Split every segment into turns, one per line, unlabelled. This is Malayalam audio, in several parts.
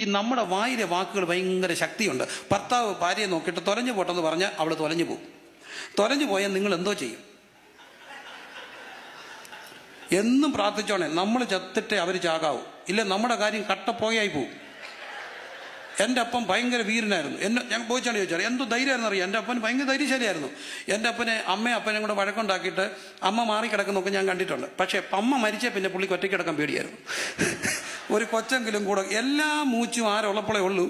ഈ നമ്മുടെ വായിലെ വാക്കുകൾ ഭയങ്കര ശക്തിയുണ്ട്. ഭർത്താവ് ഭാര്യയെ നോക്കിയിട്ട് തൊലഞ്ഞു പോട്ടെന്ന് പറഞ്ഞാൽ അവൾ തൊലഞ്ഞു പോകും. തൊലഞ്ഞു പോയാൽ നിങ്ങൾ എന്തോ ചെയ്യും? എന്നും പ്രാർത്ഥിച്ചോണേ, നമ്മൾ ചത്തിട്ടേ അവർ ചാകാവൂ, ഇല്ല നമ്മുടെ കാര്യം കട്ടപ്പോയായി പോവും. എൻ്റെ അപ്പൻ ഭയങ്കര വീരനായിരുന്നു. ഞാൻ പോയിച്ചാണ് ചോദിച്ചാൽ എന്തോ ധൈര്യമായിരുന്നു അറിയാം. എൻ്റെ അപ്പൻ ഭയങ്കര ധൈര്യശാലിയായിരുന്നു. എൻ്റെ അപ്പനെ അമ്മയും അപ്പനെയും കൂടെ വഴക്കുണ്ടാക്കിയിട്ട് അമ്മ മാറിക്കിടക്കുന്നൊക്കെ ഞാൻ കണ്ടിട്ടുണ്ട്. പക്ഷേ അമ്മ മരിച്ചേ പിന്നെ പുള്ളിക്ക് ഒറ്റയ്ക്ക് കിടക്കാൻ പേടിയായിരുന്നു. ഒരു കൊച്ചെങ്കിലും കൂടെ എല്ലാ മൂച്ചും ആരുള്ളപ്പോഴേ ഉള്ളൂ,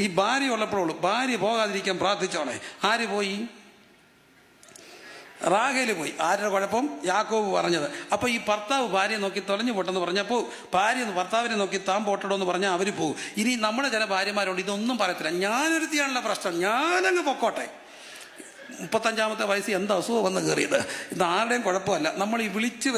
ഈ ഭാര്യ ഉള്ളപ്പോഴേ ഉള്ളൂ. ഭാര്യ പോകാതിരിക്കാൻ പ്രാർത്ഥിച്ചോണേ. ആര് പോയി? റാഹേൽ പോയി. ആരുടെ കുഴപ്പം? യാക്കോബ് പറഞ്ഞത്. അപ്പോൾ ഈ ഭർത്താവ് ഭാര്യയെ നോക്കി തൊലഞ്ഞു പോട്ടെന്ന് പറഞ്ഞപ്പോൾ ഭാര്യ ഭർത്താവിനെ നോക്കി താൻ പോട്ടടോ എന്ന് പറഞ്ഞാൽ അവർ പോകും. ഇനി നമ്മുടെ ചില ഭാര്യമാരോട് ഇതൊന്നും പറയത്തില്ല, ഞാനൊരുത്തിയാണല്ലോ പ്രശ്നം, ഞാനങ്ങ് പൊക്കോട്ടെ. 35-ാമത്തെ വയസ്സിൽ എന്താ അസുഖം വന്ന് കയറിയത്? ഇത് ആരുടെയും കുഴപ്പമല്ല, നമ്മൾ ഈ വിളിച്ചു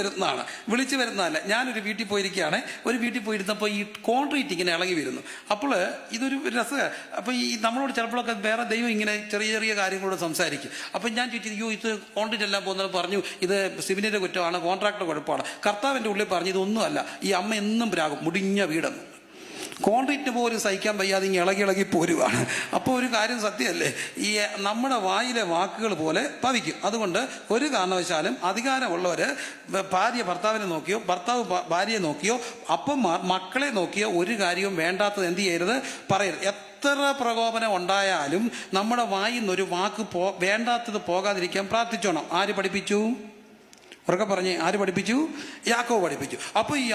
വരുന്നതല്ല. ഞാനൊരു വീട്ടിൽ പോയിരിക്കുകയാണ്. ഒരു വീട്ടിൽ പോയിരുന്നപ്പോൾ ഈ കോൺക്രീറ്റ് ഇങ്ങനെ ഇളകി വരുന്നു. അപ്പോൾ ഇതൊരു രസമാണ്. അപ്പോൾ ഈ നമ്മളോട് ചിലപ്പോഴൊക്കെ വേറെ ദൈവം ഇങ്ങനെ ചെറിയ ചെറിയ കാര്യങ്ങളോട് സംസാരിക്കും. അപ്പം ഞാൻ ചോദിച്ചു, ഇത് കോൺക്രീറ്റ് എല്ലാം പോകുന്നത് പറഞ്ഞു ഇത് സിവിലിൻ്റെ കുറ്റമാണ്, കോൺട്രാക്ടർ കുഴപ്പമാണ്. കർത്താവിൻ്റെ ഉള്ളിൽ പറഞ്ഞു ഇതൊന്നുമല്ല, ഈ അമ്മ എന്നും പ്രാകും, മുടിഞ്ഞ വീടെന്ന്. കോൺക്രീറ്റ് പോലും സഹിക്കാൻ വയ്യാതെ ഇങ്ങനെ ഇളകി പോരുവാണ്. അപ്പോൾ ഒരു കാര്യം സത്യമല്ലേ, ഈ നമ്മുടെ വായിലെ വാക്കുകൾ പോലെ പവിക്കും. അതുകൊണ്ട് ഒരു കാരണവശാലും അധികാരമുള്ളവർ ഭാര്യ ഭർത്താവിനെ നോക്കിയോ ഭർത്താവ് ഭാര്യയെ നോക്കിയോ അപ്പന്മാർ മക്കളെ നോക്കിയോ ഒരു കാര്യവും വേണ്ടാത്തത് എന്ത് ചെയ്യരുത്, പറയരുത്. എത്ര പ്രകോപനം ഉണ്ടായാലും നമ്മുടെ വായിൽ നിന്നൊരു വാക്ക് വേണ്ടാത്തത് പോകാതിരിക്കാൻ പ്രാർത്ഥിച്ചോണം. ആര് പഠിപ്പിച്ചു? ഉറക്കെ പറഞ്ഞേ, ആര് പഠിപ്പിച്ചു? യാക്കോബ് പഠിപ്പിച്ചു. അപ്പോൾ ഈ